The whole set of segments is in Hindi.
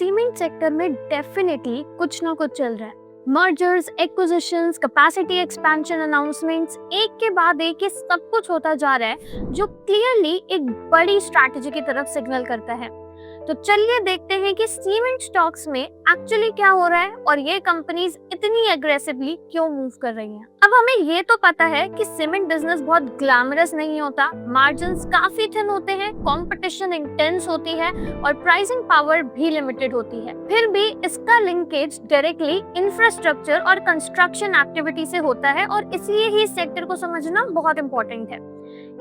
सीमेंट सेक्टर में डेफिनेटली कुछ ना कुछ चल रहा है। Mergers, acquisitions, capacity expansion announcements, एक के बाद एक ये सब कुछ होता जा रहा है जो क्लियरली एक बड़ी स्ट्रैटेजी की तरफ सिग्नल करता है। तो चलिए देखते हैं कि सीमेंट स्टॉक्स में एक्चुअली क्या हो रहा है और ये कंपनीज इतनी एग्रेसिवली क्यों मूव कर रही हैं। अब हमें ये तो पता है कि सीमेंट बिजनेस बहुत ग्लैमरस नहीं होता, मार्जिन्स काफी थिन होते हैं, कंपटीशन इंटेंस होती है और प्राइसिंग पावर भी लिमिटेड होती है। फिर भी इसका लिंकेज डायरेक्टली इंफ्रास्ट्रक्चर और कंस्ट्रक्शन एक्टिविटी से होता है और इसलिए ही सेक्टर को समझना बहुत इंपॉर्टेंट है।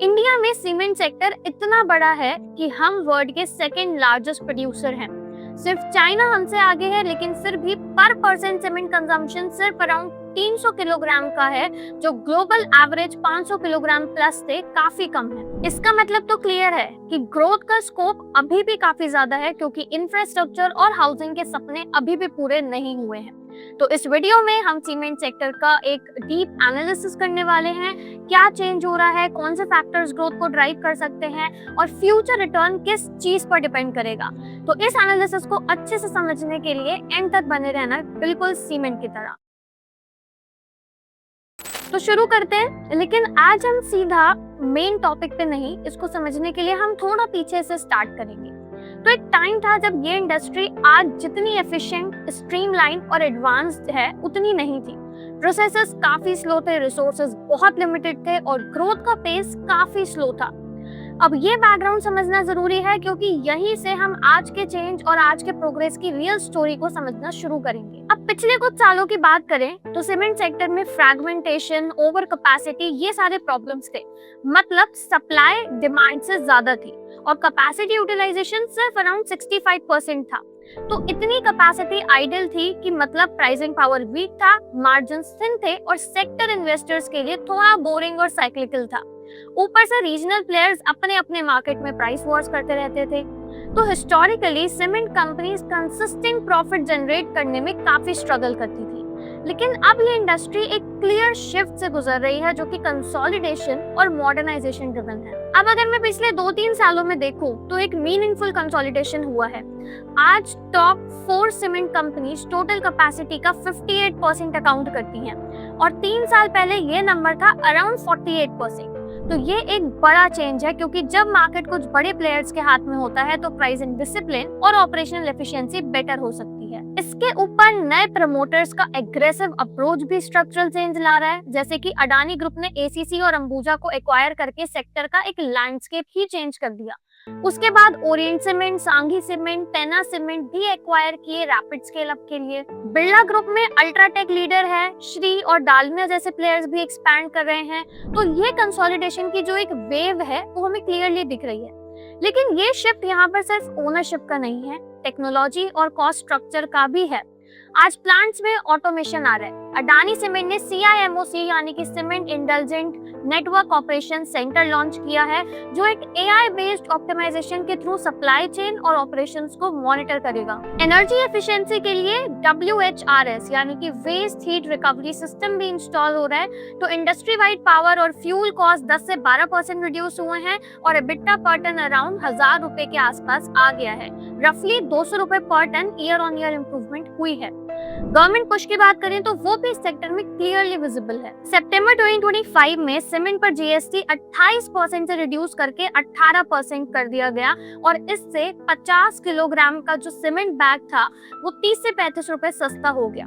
इंडिया में सीमेंट सेक्टर इतना बड़ा है कि हम वर्ल्ड के सेकंड लार्जेस्ट प्रोड्यूसर हैं। सिर्फ चाइना हमसे आगे है, लेकिन फिर भी पर पर्सन सीमेंट कंजम्पशन सिर्फ अराउंड 300 किलोग्राम का है, जो ग्लोबल एवरेज 500 किलोग्राम प्लस से काफी कम है। इसका मतलब तो क्लियर है कि ग्रोथ का स्कोप अभी भी काफी ज्यादा है, क्योंकि इंफ्रास्ट्रक्चर और हाउसिंग के सपने अभी भी पूरे नहीं हुए हैं। तो इस वीडियो में हम सीमेंट सेक्टर का एक डीप एनालिसिस करने वाले हैं। क्या चेंज हो रहा है, कौन से फैक्टर्स ग्रोथ को ड्राइव कर सकते हैं और फ्यूचर रिटर्न किस चीज पर डिपेंड करेगा। तो इस एनालिसिस को अच्छे से समझने के लिए एंड तक बने रहना, बिल्कुल सीमेंट की तरह। तो शुरू करते हैं, लेकिन आज हम सीधा मेन टॉपिक पे नहीं, इसको समझने के लिए हम थोड़ा पीछे से स्टार्ट करेंगे। तो एक टाइम था जब ये इंडस्ट्री आज जितनी एफिशिएंट, स्ट्रीमलाइन और एडवांस्ड है उतनी नहीं थी। प्रोसेसेस काफी स्लो थे, रिसोर्सेज बहुत लिमिटेड थे और ग्रोथ का पेस काफी स्लो था। अब ये बैकग्राउंड समझना जरूरी है, क्योंकि यहीं से हम आज के चेंज और आज के प्रोग्रेस की रियल स्टोरी को समझना शुरू करेंगे। अब पिछले कुछ सालों की बात करें तो सीमेंट सेक्टर में फ्रैगमेंटेशन, ओवर कैपेसिटी, ये सारे प्रॉब्लम्स थे। मतलब सप्लाई डिमांड से ज्यादा थी और कैपेसिटी यूटिलाइजेशन सिर्फ अराउंड 65% था। तो इतनी कैपेसिटी आइडल थी कि मतलब प्राइसिंग पावर वीक था, मार्जिन्स थिन थे और सेक्टर इन्वेस्टर्स के लिए थोड़ा बोरिंग और साइक्लिकल था। ऊपर से रीजनल प्लेयर्स अपने अपने मार्केट में प्राइस वॉर्स करते रहते थे। तो historically cement companies consistent profit generate करने में काफी स्ट्रगल करती थी। लेकिन अब ये इंडस्ट्री एक क्लियर शिफ्ट से गुजर रही है, जो कि कंसोलिडेशन और मॉडर्नाइजेशन ड्रिवन है। अब अगर मैं पिछले 2-3 सालों में देखूं तो एक मीनिंगफुल कंसोलिडेशन हुआ है। आज top 4 cement companies total capacity का 58% अकाउंट करती हैं और 3 साल पहले ये नंबर था अराउंड 48%। तो ये एक बड़ा चेंज है, क्योंकि जब मार्केट कुछ बड़े प्लेयर्स के हाथ में होता है तो प्राइसिंग डिसिप्लिन और ऑपरेशनल एफिशिएंसी बेटर हो सकती है। इसके ऊपर नए प्रमोटर्स का एग्रेसिव अप्रोच भी स्ट्रक्चरल चेंज ला रहा है, जैसे कि अडानी ग्रुप ने एसीसी और अंबुजा को एक्वायर करके सेक्टर का एक लैंडस्केप ही चेंज कर दिया। उसके बाद ओरिएंट सीमेंट, सांघी सीमेंट, पेना सीमेंट भी एक्वायर किए रैपिड स्केल अप के लिए। बिरला ग्रुप में अल्ट्राटेक लीडर है, श्री और डालमिया जैसे प्लेयर्स भी एक्सपैंड कर रहे हैं। तो ये कंसोलिडेशन की जो एक वेव है वो हमें क्लियरली दिख रही है। लेकिन ये शिफ्ट यहाँ पर सिर्फ ओनरशिप का नहीं है, टेक्नोलॉजी और कॉस्ट स्ट्रक्चर का भी है। आज प्लांट्स में ऑटोमेशन आ रहा है। अडानी सीमेंट ने CIMOC यानी कि cement intelligent network operation centre launch किया है, जो एक AI बेस्ड ऑप्टिमाइजेशन के थ्रू सप्लाई चेन और ऑपरेशंस को मॉनिटर करेगा। एनर्जी एफिशिएंसी के लिए WHRS यानी कि वेस्ट हीट रिकवरी सिस्टम भी इंस्टॉल हो रहा है। तो इंडस्ट्री वाइड पावर और फ्यूल कॉस्ट 10 से 12% रिड्यूस हुए हैं और EBITDA पर टन अराउंड 1000 रुपए के आसपास आ गया है। रफली 200 रुपए per ton year on year improvement हुई है। गवर्नमेंट पुश की बात करें तो वो भी इस सेक्टर में क्लियरली विजिबल है। सितंबर 2025 में सीमेंट पर GST 28% से रिड्यूस करके 18% कर दिया गया और इससे 50 किलोग्राम का जो सीमेंट बैग था वो 30 से 35 रुपए सस्ता हो गया।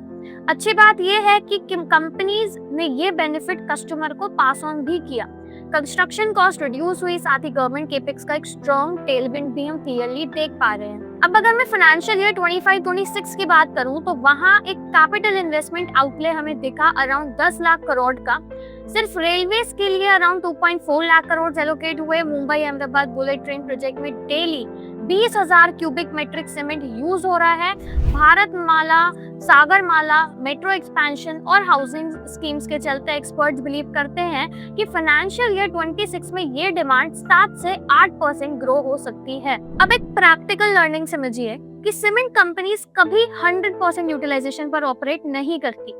अच्छी बात यह है कि कंपनीज ने ये बेनिफिट कस्टमर को पास ऑन भी किया। कंस्ट्रक्शन कॉस्ट रिड्यूस हुई, साथ ही गवर्नमेंट केपेक्स का एक स्ट्रॉन्ग टेलविंड भी हम क्लियरली देख पा रहे हैं। अब अगर मैं फाइनेंशियल ईयर 25-26 की बात करूं तो वहां एक कैपिटल इन्वेस्टमेंट आउटले हमें दिखा अराउंड 10 लाख करोड़ का। सिर्फ रेलवेज के लिए अराउंड 2.4 लाख करोड़ एलोकेट हुए। Mumbai Ahmedabad bullet train project में daily 20,000 cubic metric cement use हो रहा है। भारत माला, सागर माला, मेट्रो एक्सपेंशन और हाउसिंग स्कीम्स के चलते एक्सपर्ट्स बिलीव करते हैं कि फाइनेंशियल ईयर 26 में ये डिमांड 7 से 8% ग्रो हो सकती है। अब एक प्रैक्टिकल लर्निंग समझिए कि सीमेंट कंपनीज कभी 100% यूटिलाइजेशन पर ऑपरेट नहीं करती।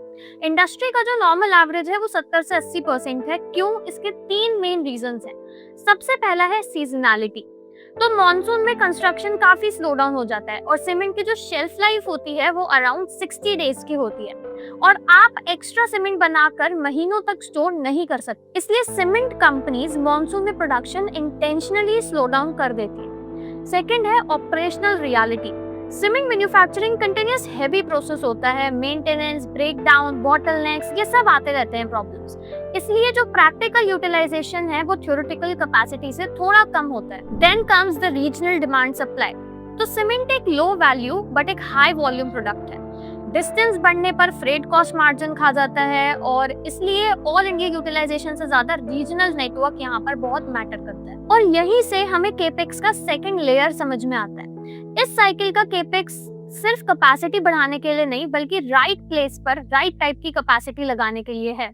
इंडस्ट्री का जो नॉर्मल एवरेज है वो 70 से 80% है। क्यों? इसके 3 मेन रीजंस हैं। सबसे पहला है सीजनैलिटी। तो मॉनसून में कंस्ट्रक्शन काफी स्लो डाउन हो जाता है और सीमेंट की जो शेल्फ लाइफ होती है वो अराउंड 60 डेज की होती है और आप एक्स्ट्रा सीमेंट बनाकर महीनों तक स्टोर नहीं कर सकते। इसलिए सीमेंट कंपनीज मॉनसून में प्रोडक्शन इंटेंशनली स्लो डाउन कर देती है। सेकंड है operational reality. Cement manufacturing continuous heavy process होता है, मेंटेनेंस, ब्रेकडाउन, बॉटलनेक्स ये सब आते रहते हैं प्रॉब्लम्स। इसलिए जो प्रैक्टिकल यूटिलाइजेशन है वो थ्योरेटिकल कैपेसिटी से थोड़ा कम होता है। Then comes the regional demand supply. तो सीमेंट एक लो वैल्यू बट एक हाई वॉल्यूम प्रोडक्ट है। डिस्टेंस बढ़ने पर फ्रेट कॉस्ट मार्जिन खा जाता है और इसलिए ऑल इंडिया यूटिलाइजेशन से ज्यादा रीजनल नेटवर्क यहाँ पर बहुत मैटर करता है। और यहीं से हमें केपेक्स का सेकंड लेयर समझ में आता है। इस साइकिल का केपेक्स सिर्फ कैपेसिटी बढ़ाने के लिए नहीं बल्कि राइट प्लेस पर राइट टाइप की कैपेसिटी लगाने के लिए है।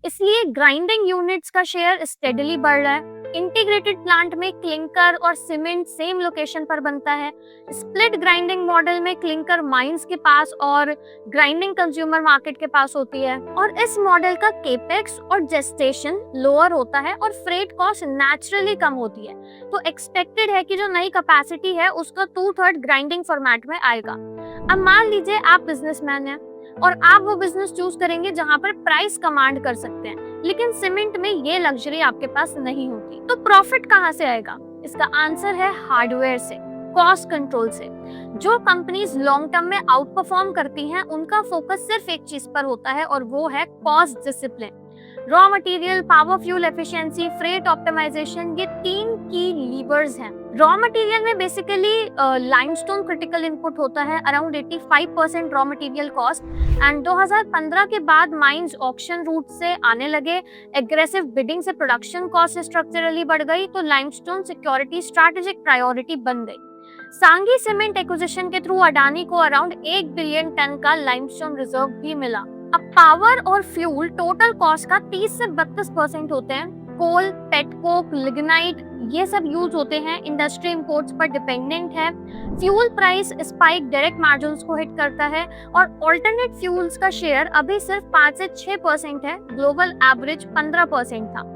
इसलिए ग्राइंडिंग यूनिट्स का शेयर स्टेडीली बढ़ रहा है। इंटीग्रेटेड प्लांट में क्लिंकर और सीमेंट सेम लोकेशन पर बनता है। स्प्लिट ग्राइंडिंग मॉडल में क्लिंकर माइंस के पास और ग्राइंडिंग कंज्यूमर मार्केट के पास होती है और इस मॉडल का केपेक्स और जेस्टेशन लोअर होता है और फ्रेट कॉस्ट नेचुरली कम होती है। तो एक्सपेक्टेड है कि जो नई कैपेसिटी है उसका 2/3 ग्राइंडिंग फॉर्मेट में आएगा। अब मान लीजिए आप बिजनेसमैन हैं और आप वो बिजनेस चूज करेंगे जहां पर प्राइस कमांड कर सकते हैं, लेकिन सीमेंट में ये लग्जरी आपके पास नहीं होती। तो प्रॉफिट कहां से आएगा? इसका आंसर है हार्डवेयर से, कॉस्ट कंट्रोल से। जो कंपनीज लॉन्ग टर्म में आउट परफॉर्म करती हैं उनका फोकस सिर्फ एक चीज पर होता है और वो है cost discipline. Raw material, power fuel efficiency, freight optimisation ये 3 की लीवर्स हैं। रॉ मटेरियल में बेसिकली लाइमस्टोन क्रिटिकल इनपुट होता है, around 85% raw material cost. And 2015 के बाद माइंस ऑक्शन रूट से आने लगे, एग्रेसिव बिडिंग से प्रोडक्शन कॉस्ट स्ट्रक्चरली बढ़ गई, तो लाइमस्टोन सिक्योरिटी स्ट्रैटेजिक प्रायोरिटी बन गई। सांगी सीमेंट एक्विजिशन के थ्रू अडानी को अराउंड 1 बिलियन टन का लाइमस्टोन रिजर्व भी मिला। अब पावर और फ्यूल टोटल कॉस्ट का 30 से 32% होते हैं। कोल, पेटकोक, लिग्नाइट ये सब यूज होते हैं, इंडस्ट्री इंपोर्ट्स पर डिपेंडेंट है। Fuel price spike direct margins को हिट करता है और ऑल्टरनेट फ्यूल्स का शेयर अभी सिर्फ 5 से 6% है, ग्लोबल एवरेज 15% था।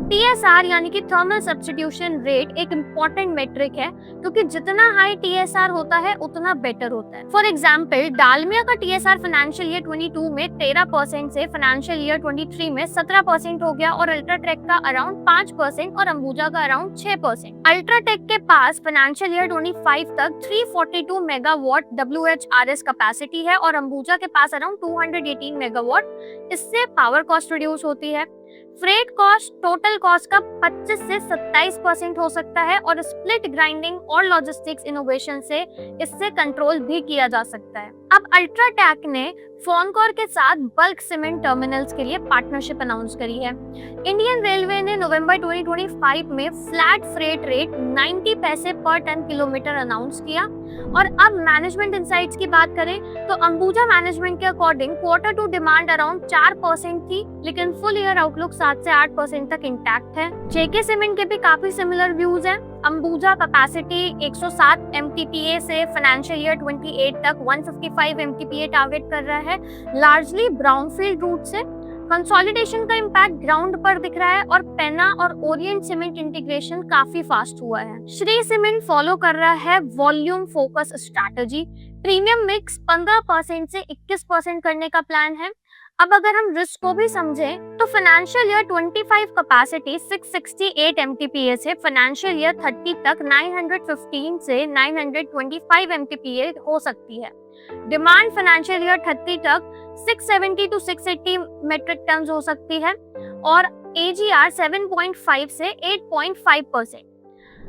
TSR यानी कि थर्मल सब्स्टिट्यूशन रेट एक इम्पॉर्टेंट मेट्रिक है क्योंकि जितना हाई TSR होता है उतना बेटर होता है। फॉर एग्जाम्पल डालमिया का TSR फाइनेंशियल ईयर 22 में 13% से फाइनेंशियल ईयर 23 में 17% हो गया और अल्ट्राटेक का अराउंड 5% और अंबुजा का अराउंड 6%। अल्ट्राटेक के पास फाइनेंशियल ईयर 25 तक 342 मेगावाट WHRS कैपेसिटी है और अंबुजा के पास अराउंड 218 मेगावाट। इससे पावर कॉस्ट रिड्यूस होती है। फ्रेट कॉस्ट टोटल कॉस्ट का 25 से 27% हो सकता है और स्प्लिट ग्राइंडिंग और लॉजिस्टिक्स इनोवेशन से इससे कंट्रोल भी किया जा सकता है। अब अल्ट्राटेक ने फोनकोर के साथ बल्क सीमेंट टर्मिनल्स के लिए पार्टनरशिप अनाउंस करी है। इंडियन रेलवे ने नवंबर 2025 में फ्लैट फ्रेट रेट 90 पैसे पर टन किलोमीटर अनाउंस किया। और अब मैनेजमेंट इनसाइट्स की बात करें तो अंबुजा मैनेजमेंट के अकॉर्डिंग क्वार्टर 2 डिमांड अराउंड 4% थी, लेकिन फुल ईयर आउटलुक 7 से 8% तक इंटैक्ट है। जेके सीमेंट के भी काफी सिमिलर व्यूज हैं। अंबुजा कैपेसिटी 107 MTPA से फाइनेंशियल ईयर 28 तक 155 MTPA टारगेट कर रहा है, लार्जली ब्राउनफील्ड रूट से। कंसोलिडेशन का इम्पैक्ट ग्राउंड पर दिख रहा है और पेना और ओरिएंट सीमेंट इंटीग्रेशन काफी फास्ट हुआ है। श्री सीमेंट फॉलो कर रहा है volume focus strategy. Premium mix 15% से 21% करने का प्लान है। अब अगर हम रिस्क को भी समझें तो फाइनेंशियल ईयर 25 कैपेसिटी 668 MTPA से फाइनेंशियल ईयर 30 तक 915 से 925 MTPA हो सकती है। डिमांड फाइनेंशियल ईयर 30 तक 670 to 680 मेट्रिक टन हो सकती है और AGR 7.5 से 8.5%।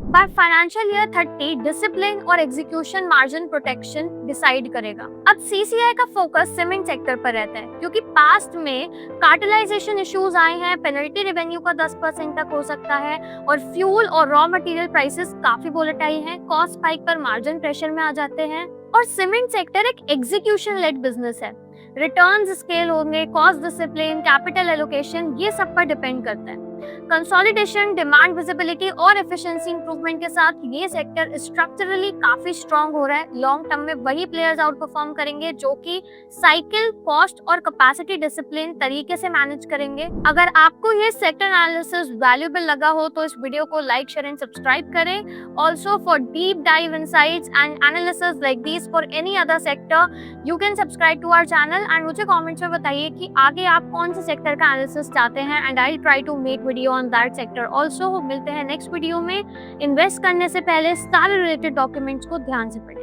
बाय फाइनेंशियल ईयर 30 डिसिप्लिन और एग्जीक्यूशन मार्जिन प्रोटेक्शन डिसाइड करेगा। अब CCI का फोकस सीमेंट सेक्टर पर रहता है क्योंकि पास्ट में कार्टेलाइजेशन इश्यूज आए हैं, पेनल्टी रेवेन्यू का 10% तक हो सकता है और फ्यूल और रॉ मटेरियल प्राइसेस काफी वोलेटाइल हैं, कॉस्ट स्पाइक पर मार्जिन प्रेशर में आ जाते हैं। और सीमेंट सेक्टर एक एग्जीक्यूशन लेड बिजनेस है, रिटर्न्स स्केल होंगे, कॉस्ट डिसिप्लिन, कैपिटल एलोकेशन ये सब पर डिपेंड करता है। कंसोलिडेशन, डिमांड विजिबिलिटी और एफिशिएंसी इंप्रूवमेंट के साथ ये सेक्टर स्ट्रक्चरली काफी स्ट्रांग हो रहा है। लॉन्ग टर्म में वही प्लेयर्स आउट परफॉर्म करेंगे जो कि साइकिल, कॉस्ट और कैपेसिटी डिसिप्लिन तरीके से मैनेज करेंगे। अगर आपको ये सेक्टर एनालिसिस वैल्यूएबल लगा हो तो इस वीडियो को लाइक, शेयर एंड सब्सक्राइब करें। Also for deep dive insights and analysis like this for any other sector you can subscribe to our channel and मुझे कमेंट्स में बताइए कि आगे आप कौन से सेक्टर का एनालिसिस चाहते हैं and I try to make video on that sector also. मिलते हैं नेक्स्ट वीडियो में। इन्वेस्ट करने से पहले सारे रिलेटेड डॉक्यूमेंट्स को ध्यान से पढ़ें।